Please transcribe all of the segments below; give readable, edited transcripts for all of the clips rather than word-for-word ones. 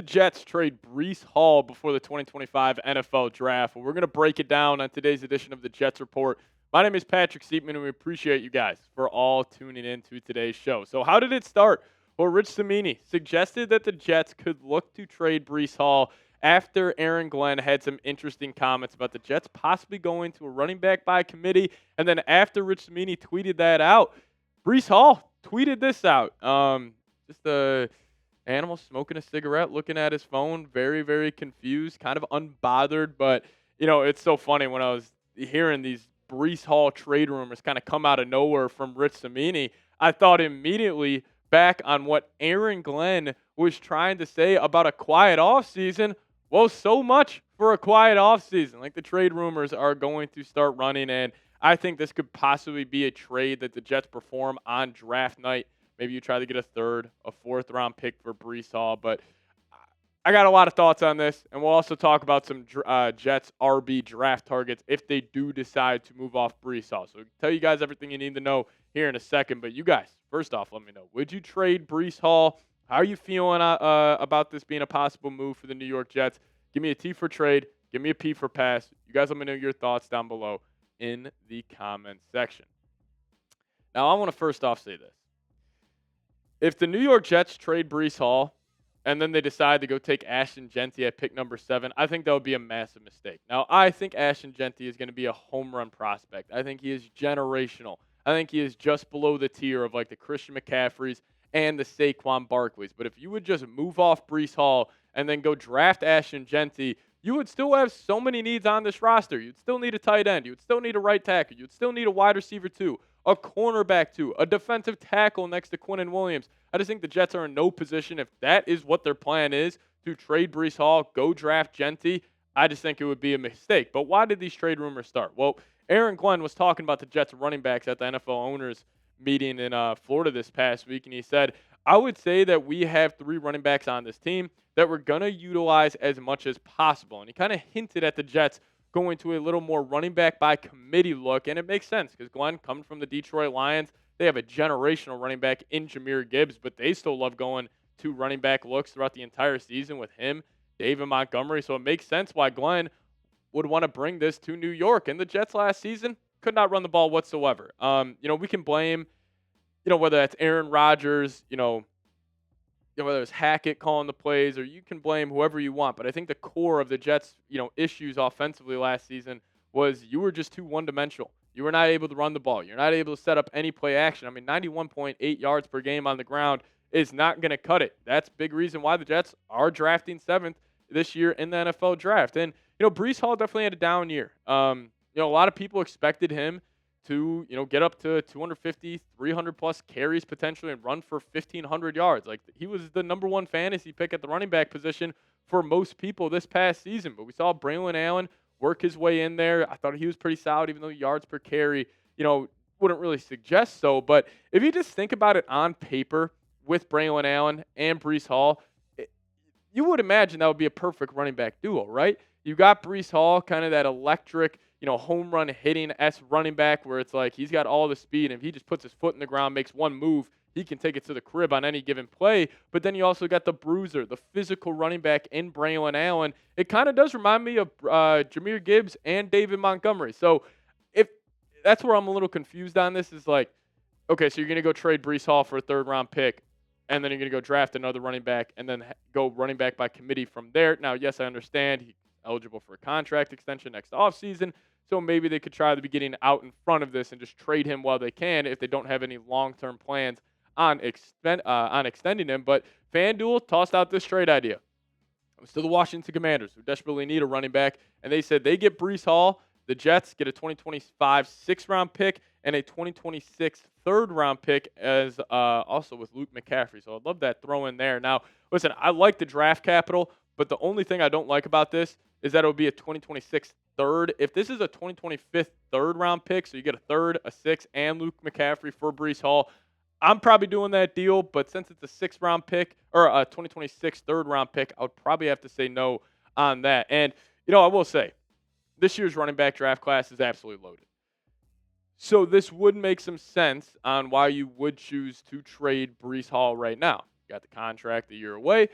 Jets trade Breece Hall before the 2025 NFL Draft? Well, we're going to break it down on today's edition of the Jets Report. My name is Patrick Siepman, and we appreciate you guys for all tuning in to today's show. So how did it start? Well, Rich Cimini suggested that the Jets could look to trade Breece Hall after Aaron Glenn had some interesting comments about the Jets possibly going to a running back by committee. And then after Rich Cimini tweeted that out, Breece Hall tweeted this out. Just a animal smoking a cigarette, looking at his phone, very, very confused, kind of unbothered. But, it's so funny when I was hearing these Breece Hall trade rumors kind of come out of nowhere from Rich Cimini. I thought immediately back on what Aaron Glenn was trying to say about a quiet offseason. Well, so much for a quiet offseason. Like, the trade rumors are going to start running, and I think this could possibly be a trade that the Jets perform on draft night. Maybe you try to get a third, a fourth-round pick for Breece Hall. But I got a lot of thoughts on this, and we'll also talk about some Jets RB draft targets if they do decide to move off Breece Hall. So I'll tell you guys everything you need to know here in a second. But you guys, first off, let me know. Would you trade Breece Hall? How are you feeling about this being a possible move for the New York Jets? Give me a T for trade. Give me a P for pass. You guys let me know your thoughts down below in the comment section. Now, I want to first off say this. If the New York Jets trade Breece Hall and then they decide to go take Ashton Jeanty at pick number 7, I think that would be a massive mistake. Now, I think Ashton Jeanty is going to be a home run prospect. I think he is generational. I think he is just below the tier of like the Christian McCaffreys and the Saquon Barkleys. But if you would just move off Breece Hall and then go draft Ashton Jeanty, you would still have so many needs on this roster. You'd still need a tight end. You'd still need a right tackle. You'd still need a wide receiver too, a cornerback too, a defensive tackle next to Quinnen Williams. I just think the Jets are in no position, if that is what their plan is, to trade Breece Hall, go draft Jeanty. I just think it would be a mistake. But why did these trade rumors start? Well, Aaron Glenn was talking about the Jets running backs at the NFL owners meeting in Florida this past week, and he said, I would say that we have 3 running backs on this team that we're going to utilize as much as possible. And he kind of hinted at the Jets going to a little more running back by committee look, and it makes sense because Glenn comes from the Detroit Lions. They have a generational running back in Jahmyr Gibbs, but they still love going to running back looks throughout the entire season with him, David Montgomery. So it makes sense why Glenn would want to bring this to New York. And the Jets last season could not run the ball whatsoever. We can blame, whether that's Aaron Rodgers, whether it's Hackett calling the plays, or you can blame whoever you want. But I think the core of the Jets, issues offensively last season was you were just too one-dimensional. You were not able to run the ball. You're not able to set up any play action. I mean, 91.8 yards per game on the ground is not going to cut it. That's a big reason why the Jets are drafting 7th this year in the NFL draft. And, Breece Hall definitely had a down year. A lot of people expected him to, get up to 250, 300-plus carries potentially and run for 1,500 yards. Like, he was the number 1 fantasy pick at the running back position for most people this past season. But we saw Braylon Allen work his way in there. I thought he was pretty solid, even though yards per carry, wouldn't really suggest so. But if you just think about it on paper with Braylon Allen and Breece Hall, you would imagine that would be a perfect running back duo, right? You got Breece Hall, kind of that electric, home run hitting running back where it's like he's got all the speed, and if he just puts his foot in the ground, makes one move, he can take it to the crib on any given play. But then you also got the bruiser, the physical running back in Braylon Allen. It kind of does remind me of Jahmyr Gibbs and David Montgomery. So if that's where I'm a little confused on this is like, okay, so you're going to go trade Breece Hall for a 3rd-round pick, and then you're going to go draft another running back and then go running back by committee from there. Now, yes, I understand he's eligible for a contract extension next offseason, so maybe they could try to be getting out in front of this and just trade him while they can if they don't have any long-term plans on extending him. But FanDuel tossed out this trade idea. It was to the Washington Commanders, who desperately need a running back, and they said they get Breece Hall, the Jets get a 2025 6th-round pick, and a 2026 3rd-round pick as also with Luke McCaffrey. So I'd love that throw in there. Now, listen, I like the draft capital, but the only thing I don't like about this is that it would be a 2026 3rd. If this is a 2025 3rd-round pick, so you get a 3rd, a 6th, and Luke McCaffrey for Breece Hall, I'm probably doing that deal, but since it's a 6th-round pick or a 2026 3rd-round pick, I would probably have to say no on that. And, I will say, this year's running back draft class is absolutely loaded. So this would make some sense on why you would choose to trade Breece Hall right now. You got the contract a year away.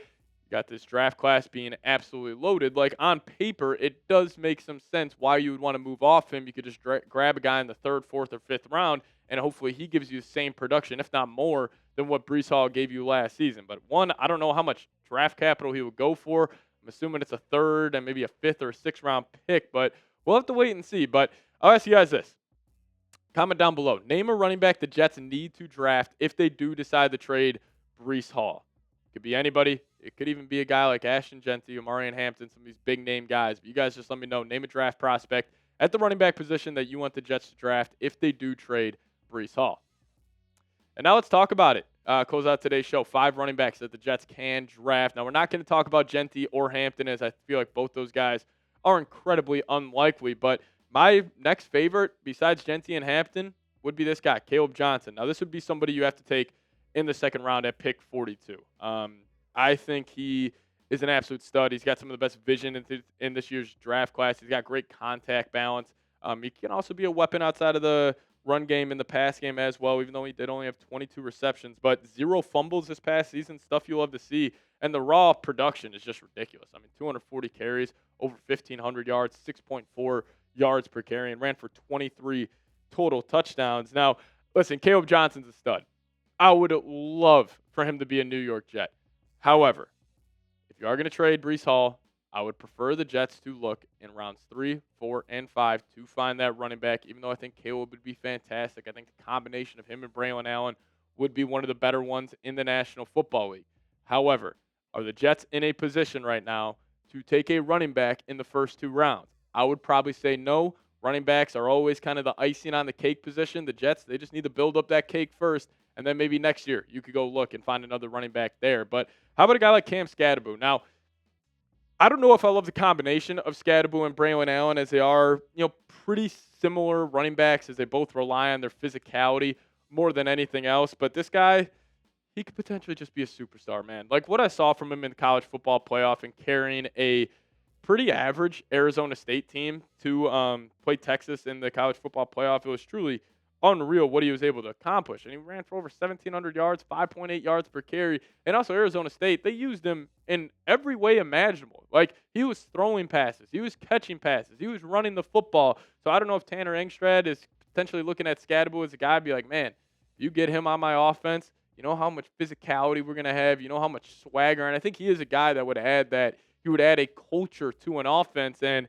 You got this draft class being absolutely loaded. Like, on paper, it does make some sense why you would want to move off him. You could just grab a guy in the third, fourth, or fifth round, and hopefully he gives you the same production, if not more, than what Breece Hall gave you last season. But one, I don't know how much draft capital he would go for. I'm assuming it's a third and maybe a fifth or sixth round pick, but we'll have to wait and see. But I'll ask you guys this. Comment down below. Name a running back the Jets need to draft if they do decide to trade Breece Hall. It could be anybody. It could even be a guy like Ashton Genty, Omarion Hampton, some of these big name guys. But you guys just let me know. Name a draft prospect at the running back position that you want the Jets to draft if they do trade Breece Hall. And now let's talk about it. Close out today's show. 5 running backs that the Jets can draft. Now, we're not going to talk about Genty or Hampton, as I feel like both those guys are incredibly unlikely. But my next favorite, besides Genty and Hampton, would be this guy, Caleb Johnson. Now, this would be somebody you have to take in the second round at pick 42. I think he is an absolute stud. He's got some of the best vision in this year's draft class. He's got great contact balance. He can also be a weapon outside of the run game in the pass game as well, even though he did only have 22 receptions. But 0 fumbles this past season, stuff you love to see. And the raw production is just ridiculous. I mean, 240 carries, over 1,500 yards, 6.4 yards per carry, and ran for 23 total touchdowns. Now, listen, Caleb Johnson's a stud. I would love for him to be a New York Jet. However, if you are going to trade Breece Hall, I would prefer the Jets to look in rounds 3, 4, and 5 to find that running back, even though I think Caleb would be fantastic. I think the combination of him and Braylon Allen would be one of the better ones in the National Football League. However, are the Jets in a position right now to take a running back in the first 2 rounds? I would probably say no. Running backs are always kind of the icing on the cake position. The Jets, they just need to build up that cake first, and then maybe next year you could go look and find another running back there. But how about a guy like Cam Skattebo? Now, I don't know if I love the combination of Skattebo and Braylon Allen, as they are, pretty similar running backs, as they both rely on their physicality more than anything else. But this guy, he could potentially just be a superstar, man. Like what I saw from him in the college football playoff and carrying a pretty average Arizona State team to play Texas in the college football playoff, it was truly unreal what he was able to accomplish. And he ran for over 1,700 yards, 5.8 yards per carry. And also Arizona State, they used him in every way imaginable. Like, he was throwing passes. He was catching passes. He was running the football. So I don't know if Tanner Engstrad is potentially looking at Skattebo as a guy, be like, man, you get him on my offense, you know how much physicality we're going to have, you know how much swagger. And I think he is a guy that would add that. He would add a culture to an offense. And,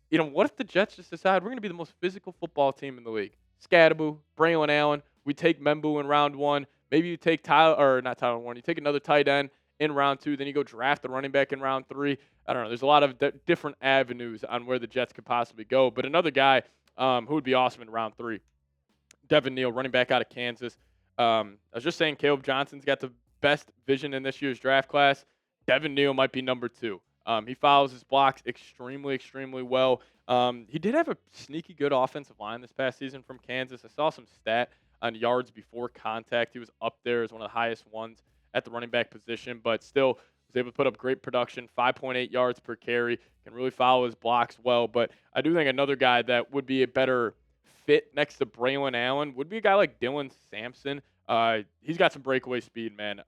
what if the Jets just decide we're going to be the most physical football team in the league? Skattebo, Braylon Allen. We take Membu in round 1. Maybe you take not Tyler Warren. You take another tight end in round 2. Then you go draft the running back in round 3. I don't know. There's a lot of different avenues on where the Jets could possibly go. But another guy who would be awesome in round 3, Devin Neal, running back out of Kansas. I was just saying Caleb Johnson's got the best vision in this year's draft class. Devin Neal might be number 2. He follows his blocks extremely, extremely well. He did have a sneaky good offensive line this past season from Kansas. I saw some stat on yards before contact. He was up there as one of the highest ones at the running back position, but still was able to put up great production, 5.8 yards per carry, can really follow his blocks well. But I do think another guy that would be a better fit next to Braylon Allen would be a guy like Dylan Sampson. He's got some breakaway speed, man.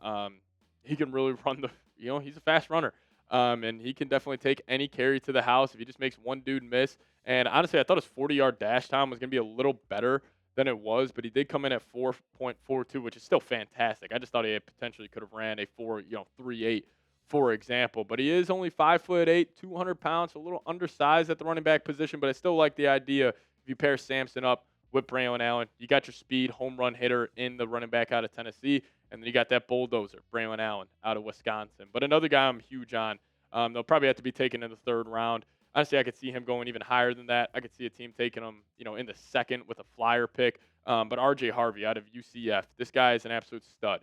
He can really run he's a fast runner. And he can definitely take any carry to the house if he just makes one dude miss. And honestly, I thought his 40-yard dash time was going to be a little better than it was, but he did come in at 4.42, which is still fantastic. I just thought he potentially could have ran a 3.8, for example. But he is only 5'8", 200 pounds, so a little undersized at the running back position. But I still like the idea if you pair Sampson up with Braylon Allen, you got your speed home run hitter in the running back out of Tennessee. And then you got that bulldozer, Braylon Allen, out of Wisconsin. But another guy I'm huge on. They'll probably have to be taken in the 3rd round. Honestly, I could see him going even higher than that. I could see a team taking him, in the 2nd with a flyer pick. But R.J. Harvey out of UCF, this guy is an absolute stud.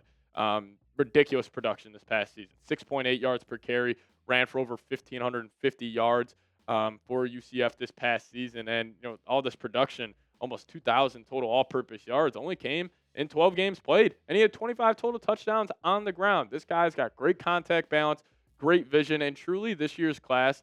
Ridiculous production this past season. 6.8 yards per carry, ran for over 1,550 yards for UCF this past season. And, all this production, almost 2,000 total all-purpose yards, only came in 12 games played. And he had 25 total touchdowns on the ground. This guy's got great contact balance, great vision, and truly this year's class,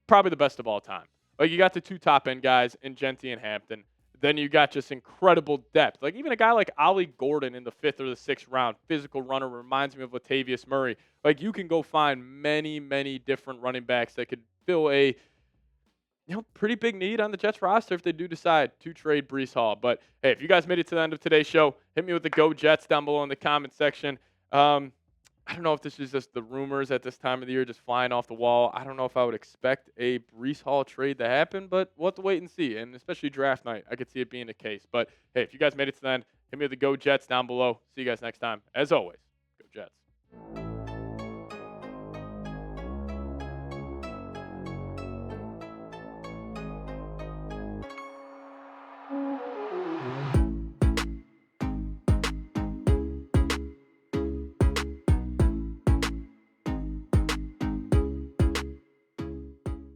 probably the best of all time. Like, you got the 2 top-end guys in Genty and Hampton. then you got just incredible depth. Like even a guy like Ollie Gordon in the 5th or the 6th round, physical runner, reminds me of Latavius Murray. Like you can go find many, many different running backs that could fill a pretty big need on the Jets roster if they do decide to trade Breece Hall. But hey, if you guys made it to the end of today's show, hit me with the Go Jets down below in the comment section. I don't know if this is just the rumors at this time of the year just flying off the wall. I don't know if I would expect a Breece Hall trade to happen, but we'll have to wait and see. And especially draft night, I could see it being the case. But hey, if you guys made it to the end, hit me with the Go Jets down below. See you guys next time. As always, Go Jets.